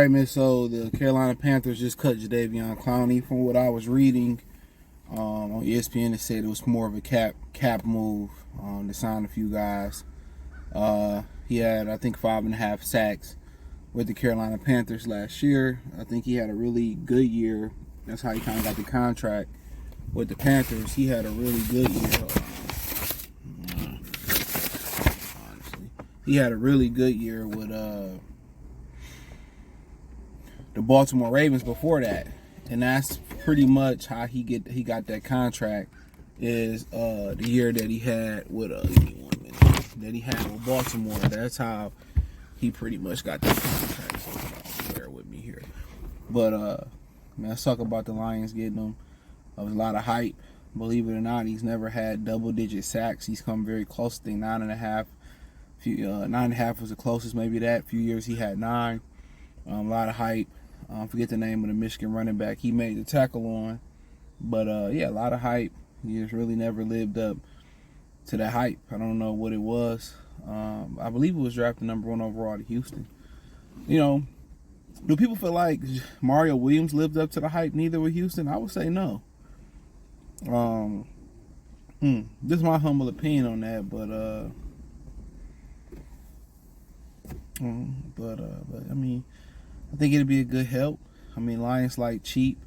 right, man. So the Carolina Panthers just cut Jadeveon Clowney. From what I was reading on ESPN, it said it was more of a cap move to sign a few guys. He had, I think, 5.5 sacks with the Carolina Panthers last year. I think he had a really good year. That's how he kind of got the contract with the Panthers. He had a really good year. Honestly, he had a really good year with the Baltimore Ravens before that, and that's pretty much how he got that contract. Is the year that he had with that he had with Baltimore. That's how he pretty much got that contract. So bear with me here, but man, let's talk about the Lions getting him. There was a lot of hype. Believe it or not, he's never had double-digit sacks. He's come very close. I think 9.5. 9.5 was the closest, maybe that. A few years he had 9. A lot of hype. I forget the name of the Michigan running back he made the tackle on. But, yeah, a lot of hype. He just really never lived up to that hype. I don't know what it was. I believe it was drafted number 1 overall to Houston. You know, do people feel like Mario Williams lived up to the hype neither with Houston? I would say no. This is my humble opinion on that, but I mean, I think it'd be a good help. I mean, Lions like cheap.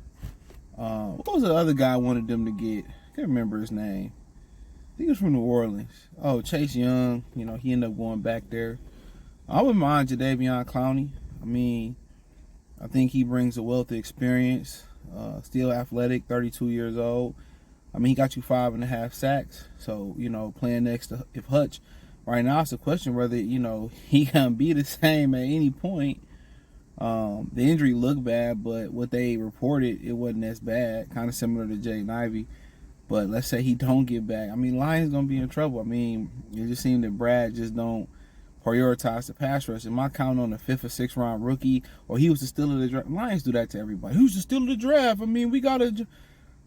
What was the other guy I wanted them to get? I can't remember his name. I think he was from New Orleans. Oh, Chase Young. You know, he ended up going back there. I wouldn't mind Jadeveon Clowney. I mean, I think he brings a wealth of experience. Still athletic, 32 years old. I mean, he got you 5.5 sacks. So, you know, playing next to if Hutch, right now it's a question whether, you know, he can be the same at any point. The injury looked bad, but what they reported, it wasn't as bad. Kind of similar to Jadeveon. But let's say he don't get back. I mean, Lions going to be in trouble. I mean, it just seemed that Brad just don't prioritize the pass rush. Am I counting on the 5th or 6th round rookie? Or he was the steal of the draft? Lions do that to everybody. Who's the steal of the draft? I mean, we got to...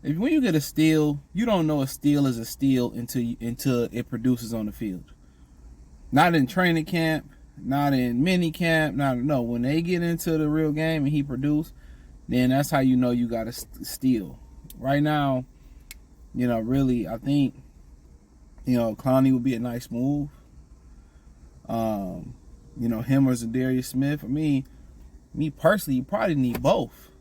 When you get a steal, you don't know a steal is a steal until it produces on the field. Not in training camp, not in mini camp, no. When they get into the real game and he produce, then that's how you know you got to steal. Right now, you know, really, I think, you know, Clowney would be a nice move. You know, him or Zadarius Smith. I mean, me personally, you probably need both.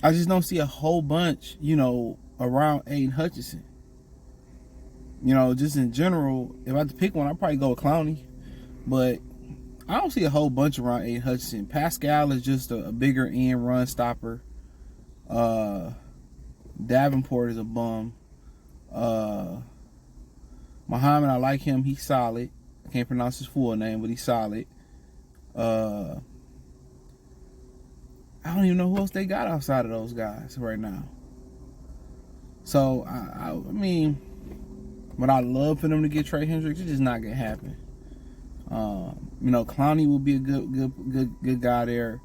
I just don't see a whole bunch, you know, around Aiden Hutchinson. You know, just in general, if I had to pick one, I'd probably go with Clowney. But I don't see a whole bunch around Aiden Hutchinson. Pascal is just a bigger end run stopper. Davenport is a bum. Muhammad, I like him. He's solid. I can't pronounce his full name, but he's solid. I don't even know who else they got outside of those guys right now. So, I mean, would I love for them to get Trey Hendricks? It's just not going to happen. You know, Clowney will be a good guy there.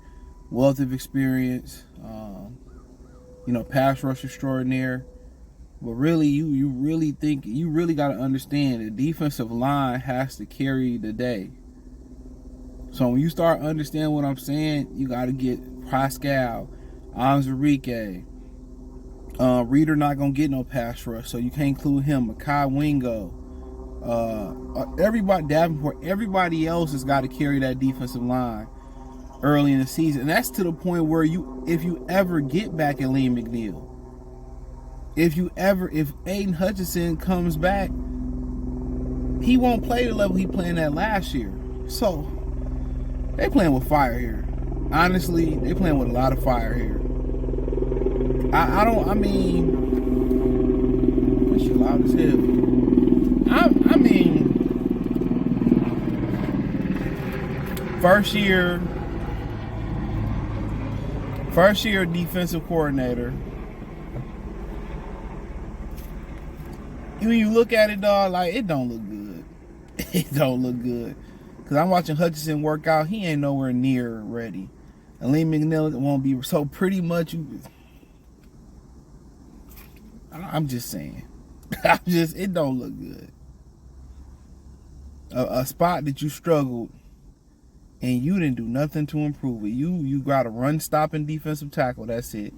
Wealth of experience. You know, pass rush extraordinaire. But really, you really got to understand the defensive line has to carry the day. So when you start understanding what I'm saying, you got to get Pascal, Anzarike. Reader not going to get no pass rush, so you can't include him. Makai Wingo. Everybody, Davenport, everybody else has got to carry that defensive line early in the season. And that's to the point where if you ever get back at Liam McNeil, if Aiden Hutchinson comes back, he won't play the level he playing at last year. So they playing with fire here. Honestly, they playing with a lot of fire here. I mean, this shit loud as hell. I mean, first year defensive coordinator. When you look at it, dog, like, it don't look good. It don't look good. Because I'm watching Hutchinson work out. He ain't nowhere near ready. And Lee McNeil won't be. So pretty much, I'm just saying. It don't look good. A spot that you struggled and you didn't do nothing to improve it. You got a run stopping defensive tackle. That's it.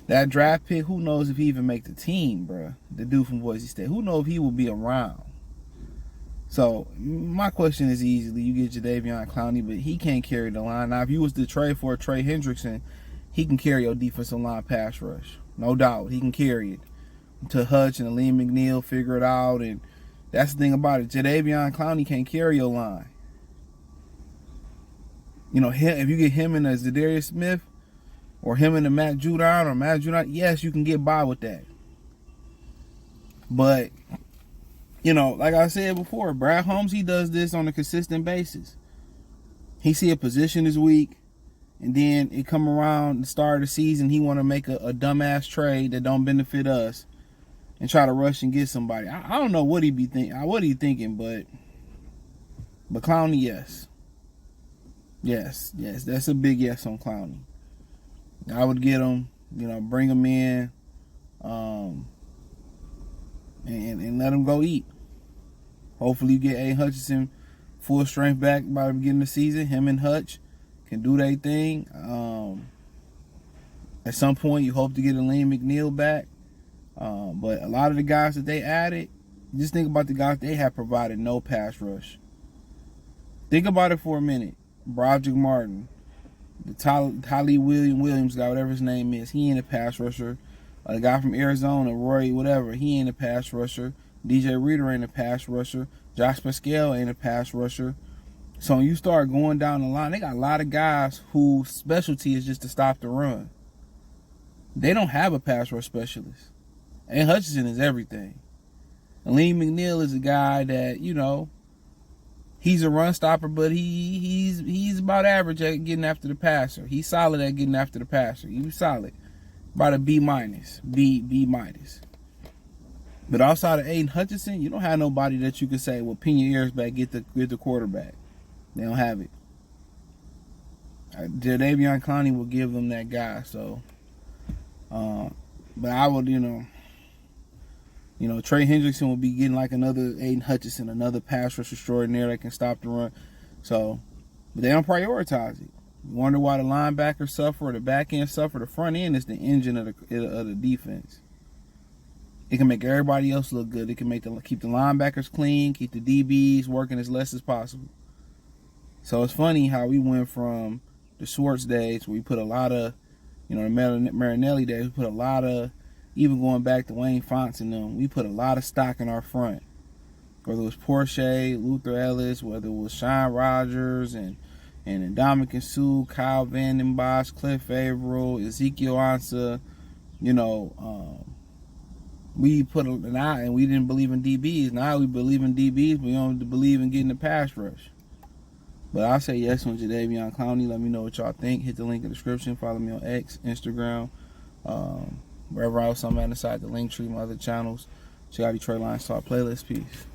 That draft pick, who knows if he even make the team, bro? The dude from Boise State. Who knows if he will be around? So my question is easily, you get Jadeveon Clowney, but he can't carry the line. Now, if you was to trade for Trey Hendrickson, he can carry your defensive line pass rush. No doubt. He can carry it. To Hutch and Aleem McNeil figure it out. And that's the thing about it. Jadeveon Clowney can't carry your line. You know, if you get him and a Zadarius Smith, or him and a Matt Judon, yes, you can get by with that. But, you know, like I said before, Brad Holmes, he does this on a consistent basis. He see a position is weak, and then it come around the start of the season, he want to make a dumbass trade that don't benefit us and try to rush and get somebody. I don't know what he be thinking, but Clowney, yes. Yes, that's a big yes on Clowney. I would get him, you know, bring him in, and let him go eat. Hopefully you get A. Hutchinson full strength back by the beginning of the season. Him and Hutch can do their thing. At some point, you hope to get Aleem McNeil back. But a lot of the guys that they added, just think about the guys they have provided no pass rush. Think about it for a minute. Broderick Martin, the Tylee Williams guy, whatever his name is, he ain't a pass rusher. The guy from Arizona, Roy, whatever, he ain't a pass rusher. DJ Reader ain't a pass rusher. Josh Pascal ain't a pass rusher. So when you start going down the line, they got a lot of guys whose specialty is just to stop the run. They don't have a pass rush specialist. And Hutchinson is everything. Aleem McNeil is a guy that, you know, he's a run stopper, but he's about average at getting after the passer. He's solid at getting after the passer. He's solid. About a B minus. B minus. But outside of Aiden Hutchinson, you don't have nobody that you can say, well, pin your ears back, get the quarterback. They don't have it. Jadeveon Clowney will give them that guy. So, but I would, you know, Trey Hendrickson will be getting like another Aiden Hutchinson, another pass rush extraordinaire that can stop the run. So, but they don't prioritize it. You wonder why the linebackers suffer, or the back end suffer. The front end is the engine of the defense. It can make everybody else look good. It can keep the linebackers clean, keep the DBs working as less as possible. So it's funny how we went from the Schwartz days, where we put a lot of, the Marinelli days, we put a lot of, even going back to Wayne Fonts and them, we put a lot of stock in our front. Whether it was Porsche, Luther Ellis, whether it was Sean Rogers and Ndamukong Suh, Kyle Vanden Bosch, Cliff Averill, Ezekiel Ansah, we put and we didn't believe in DBs. Now we believe in DBs, but we don't believe in getting the pass rush. But I'll say yes on Jadeveon Clowney. Let me know what y'all think. Hit the link in the description. Follow me on X, Instagram, wherever else I'm at inside the link tree, my other channels. Check out Detroit Lions Talk playlist. Peace.